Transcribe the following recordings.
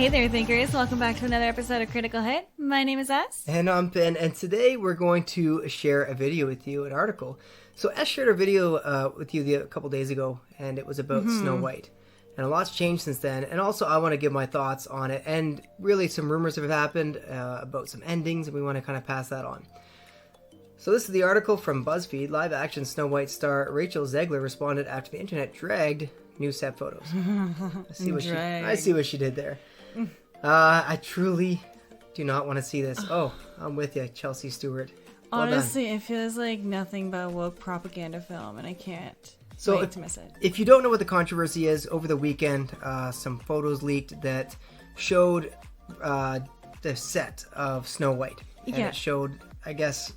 Hey there, thinkers. Welcome back to another episode of Critical Hit. My name is S. And I'm Ben, and today we're going to share a video with you, an article. So S shared a video with you a couple days ago, and it was about Snow White. And a lot's changed since then, and also I want to give my thoughts on it, and really some rumors have happened about some endings, and we want to kind of pass that on. So this is the article from BuzzFeed. Live-action Snow White star Rachel Zegler responded after the internet dragged new set photos. I see what she did there. I truly do not want to see this. Oh, I'm with you, Chelsea Stewart. Well Honestly, it feels like nothing but a woke propaganda film, and I can't wait to miss it. If you don't know what the controversy is, over the weekend, some photos leaked that showed the set of Snow White. And it showed, I guess,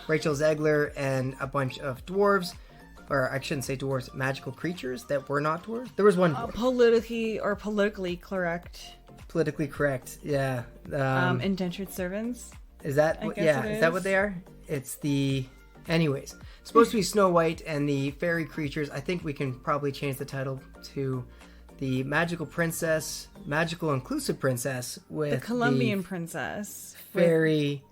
Rachel Zegler and a bunch of dwarves, or I shouldn't say dwarves, magical creatures that were not dwarves. There was one dwarf. Politically correct. Politically correct, yeah. Indentured servants. Is that is that what they are? It's the... Anyways, it's supposed to be Snow White and the fairy creatures. I think we can probably change the title to the magical inclusive princess with the Colombian princess. Fairy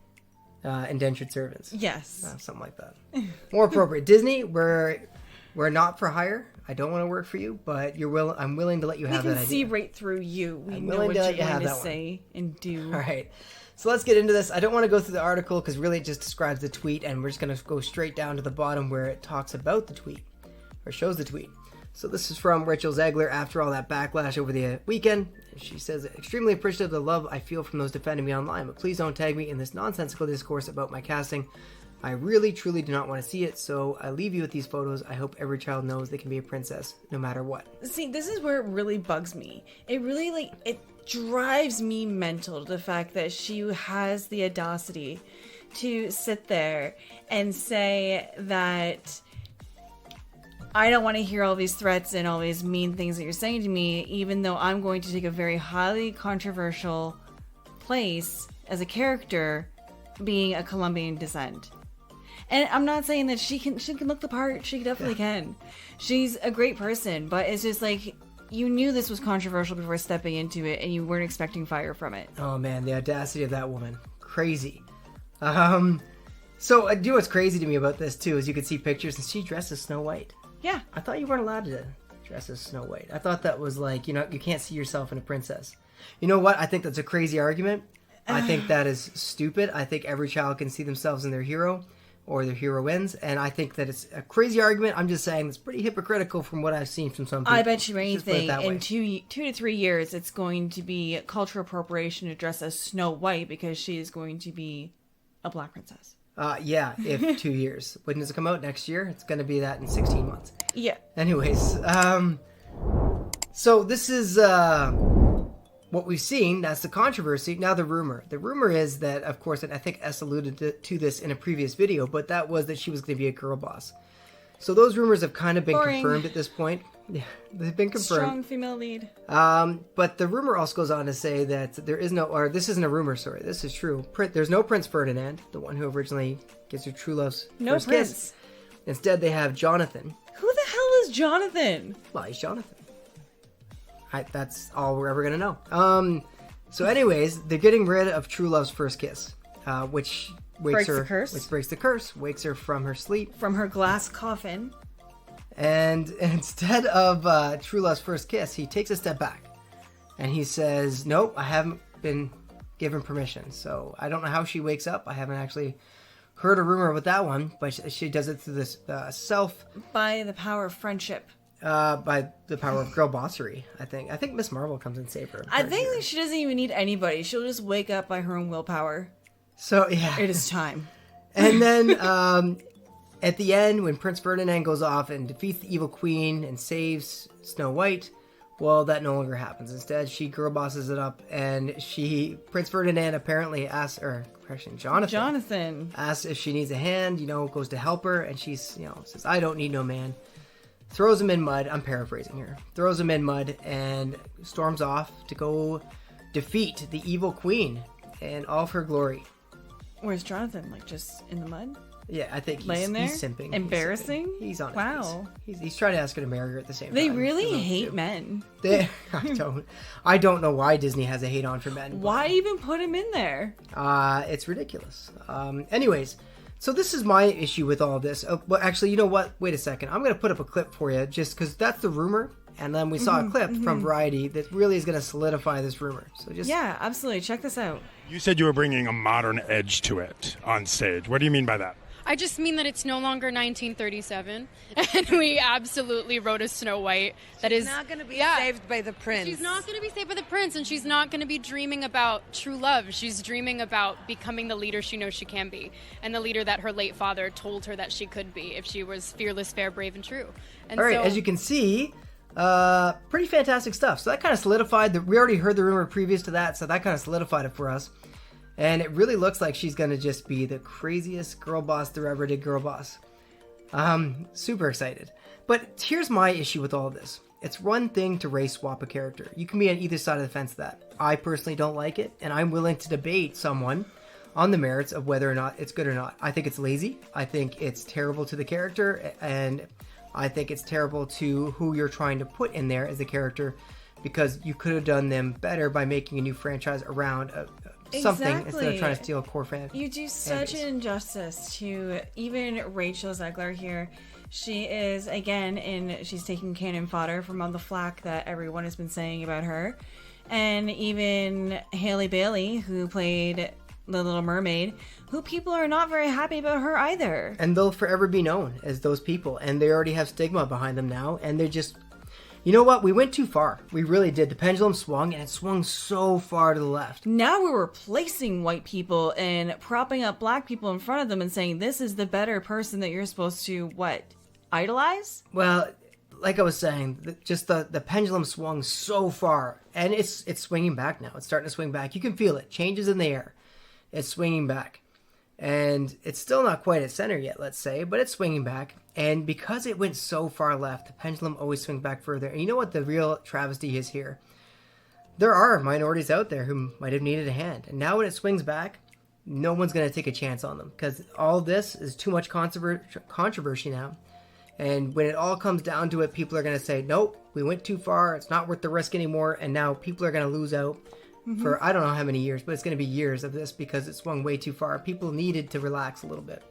indentured servants. Yes. Something like that. More appropriate. Disney, we're not for hire. I don't want to work for you, but I'm willing to let you have that idea. We can see right through you. We know what you're going to say and do. All right. So let's get into this. I don't want to go through the article because really it just describes the tweet, and we're just going to go straight down to the bottom where it talks about the tweet, or shows the tweet. So this is from Rachel Zegler after all that backlash over the weekend. She says, extremely appreciative of the love I feel from those defending me online, but please don't tag me in this nonsensical discourse about my casting. I really, truly do not want to see it, so I leave you with these photos. I hope every child knows they can be a princess, no matter what. See, this is where it really bugs me. It really, it drives me mental, the fact that she has the audacity to sit there and say that I don't want to hear all these threats and all these mean things that you're saying to me, even though I'm going to take a very highly controversial place as a character being a Colombian descent. And I'm not saying that she can look the part. She definitely can. She's a great person, but it's just like, you knew this was controversial before stepping into it, and you weren't expecting fire from it. Oh man, the audacity of that woman. Crazy. So I do what's crazy to me about this too is you could see pictures and she dresses Snow White. Yeah. I thought you weren't allowed to dress as Snow White. I thought that was like, you can't see yourself in a princess. You know what? I think that's a crazy argument. I think that is stupid. I think every child can see themselves in their hero or their heroines, and I think that it's a crazy argument. I'm just saying it's pretty hypocritical from what I've seen from some people. I bet you anything, in 2 to 3 years, it's going to be cultural appropriation to dress as Snow White because she is going to be a black princess. Yeah, if 2 years. When does it come out? Next year? It's going to be that in 16 months. Yeah. Anyways, so this is what we've seen. That's the controversy. Now the rumor. The rumor is that, of course, and I think S alluded to this in a previous video, but that was that she was going to be a girl boss. So those rumors have kind of been confirmed at this point. Yeah, they've been confirmed. Strong female lead. But the rumor also goes on to say that there is no, or this isn't a rumor, sorry, this is true. There's no Prince Ferdinand, the one who originally gives her true love's first kiss. Instead, they have Jonathan. Who the hell is Jonathan? Well, he's Jonathan. That's all we're ever going to know. So anyways, they're getting rid of true love's first kiss, which breaks the curse, wakes her from her sleep. From her glass coffin. And instead of true love's first kiss, he takes a step back. And he says, nope, I haven't been given permission. So I don't know how she wakes up. I haven't actually heard a rumor about that one. But she does it through this by the power of friendship. By the power of girl bossery, I think. I think Miss Marvel comes and saves her. I think that she doesn't even need anybody. She'll just wake up by her own willpower. So, yeah. It is time. And then, at the end, when Prince Ferdinand goes off and defeats the evil queen and saves Snow White, well, that no longer happens. Instead, she girl bosses it up, and Prince Ferdinand apparently Jonathan asks if she needs a hand, goes to help her, and she says, I don't need no man. Throws him in mud. I'm paraphrasing here. Throws him in mud and storms off to go defeat the evil queen in all of her glory. Where's Jonathan? Just in the mud? Yeah, I think laying there, he's simping. embarrassing. He's on. Wow. He's trying to ask her to marry her at the same They time. really hate men. I don't know why Disney has a hate on for men. Why even put him in there? It's ridiculous. Anyways, so this is my issue with all this. Well, actually, you know what? Wait a second. I'm going to put up a clip for you just because that's the rumor. And then we saw a clip from Variety that really is going to solidify this rumor. So just Yeah, absolutely. Check this out. You said you were bringing a modern edge to it on stage. What do you mean by that? I just mean that it's no longer 1937, and we absolutely wrote a Snow White that is not going to be saved by the prince. She's not going to be saved by the prince, and she's not going to be dreaming about true love. She's dreaming about becoming the leader she knows she can be, and the leader that her late father told her that she could be if she was fearless, fair, brave, and true. And all right, as you can see, pretty fantastic stuff. So that kind of solidified we already heard the rumor previous to that, so that kind of solidified it for us. And it really looks like she's going to just be the craziest girl boss there ever did girl boss. Super excited. But here's my issue with all of this. It's one thing to race swap a character. You can be on either side of the fence of that. I personally don't like it, and I'm willing to debate someone on the merits of whether or not it's good or not. I think it's lazy. I think it's terrible to the character, and I think it's terrible to who you're trying to put in there as a character, because you could have done them better by making a new franchise around something instead of trying to steal a core fan. You do such an injustice to even Rachel Zegler here. She is, again, she's taking cannon fodder from all the flack that everyone has been saying about her. And even Halle Bailey, who played the Little Mermaid, who people are not very happy about her either. And they'll forever be known as those people. And they already have stigma behind them now. And they're just... You know what? We went too far. We really did. The pendulum swung, and it swung so far to the left. Now we're replacing white people and propping up black people in front of them and saying this is the better person that you're supposed to, idolize? Well, like I was saying, just the pendulum swung so far, and it's swinging back now. It's starting to swing back. You can feel it. Changes in the air. It's swinging back. And it's still not quite at center yet, let's say, but it's swinging back. And because it went so far left, the pendulum always swings back further. And you know what the real travesty is here? There are minorities out there who might have needed a hand. And now when it swings back, no one's going to take a chance on them, because all this is too much controversy now. And when it all comes down to it, people are going to say, nope, we went too far. It's not worth the risk anymore. And now people are going to lose out for I don't know how many years, but it's going to be years of this because it swung way too far. People needed to relax a little bit.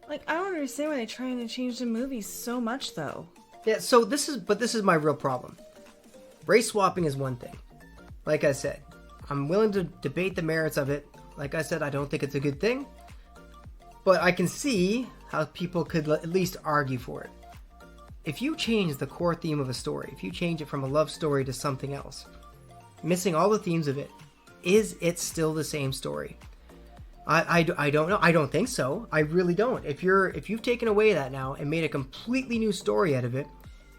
I don't understand why they're trying to change the movie so much, though. Yeah, so this is my real problem. Race swapping is one thing. Like I said, I'm willing to debate the merits of it. Like I said, I don't think it's a good thing. But I can see how people could at least argue for it. If you change the core theme of a story, if you change it from a love story to something else, missing all the themes of it, is it still the same story? I don't know. I don't think so. I really don't. If you've taken away that now and made a completely new story out of it,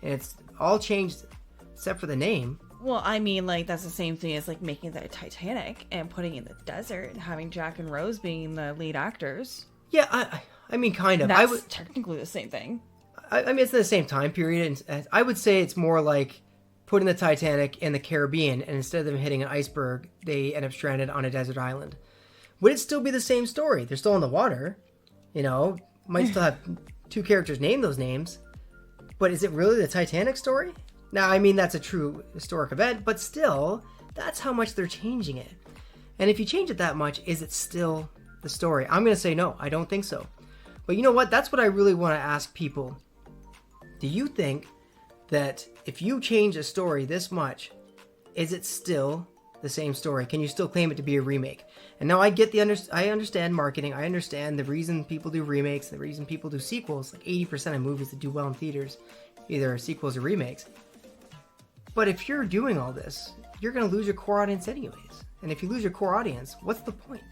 and it's all changed except for the name. Well, I mean, that's the same thing as making the Titanic and putting it in the desert and having Jack and Rose being the lead actors. Yeah, I mean, kind of. That's technically the same thing. I mean, it's in the same time period, and I would say it's more like putting the Titanic in the Caribbean, and instead of them hitting an iceberg, they end up stranded on a desert island. Would it still be the same story? They're still in the water, might still have two characters name those names, but is it really the Titanic story? Now, I mean, that's a true historic event, but still, that's how much they're changing it. And if you change it that much, is it still the story? I'm going to say no, I don't think so. But you know what? That's what I really want to ask people. Do you think that if you change a story this much, is it still the same story? Can you still claim it to be a remake? And now I get I understand marketing. I understand the reason people do remakes, the reason people do sequels. 80% of movies that do well in theaters either are sequels or remakes. But if you're doing all this, you're going to lose your core audience anyways. And if you lose your core audience, what's the point?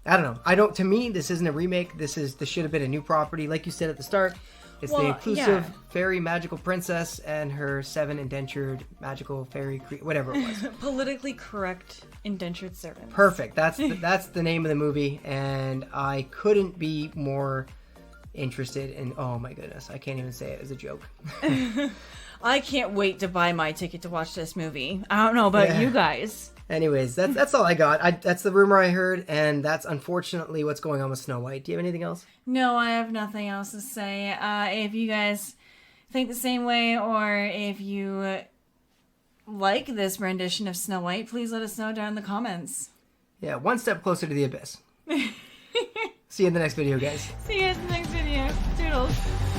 I don't know. To me, this isn't a remake. This should have been a new property. Like you said at the start, it's the inclusive fairy magical princess and her 7 indentured magical fairy whatever it was. Politically correct indentured servants. Perfect. That's the name of the movie, and I couldn't be more interested in. Oh my goodness, I can't even say it as a joke. I can't wait to buy my ticket to watch this movie. I don't know about you guys. Anyways, that's all I got. That's the rumor I heard, and that's unfortunately what's going on with Snow White. Do you have anything else? No, I have nothing else to say. If you guys think the same way, or if you like this rendition of Snow White, please let us know down in the comments. Yeah, one step closer to the abyss. See you in the next video, guys. See you in the next video. Toodles.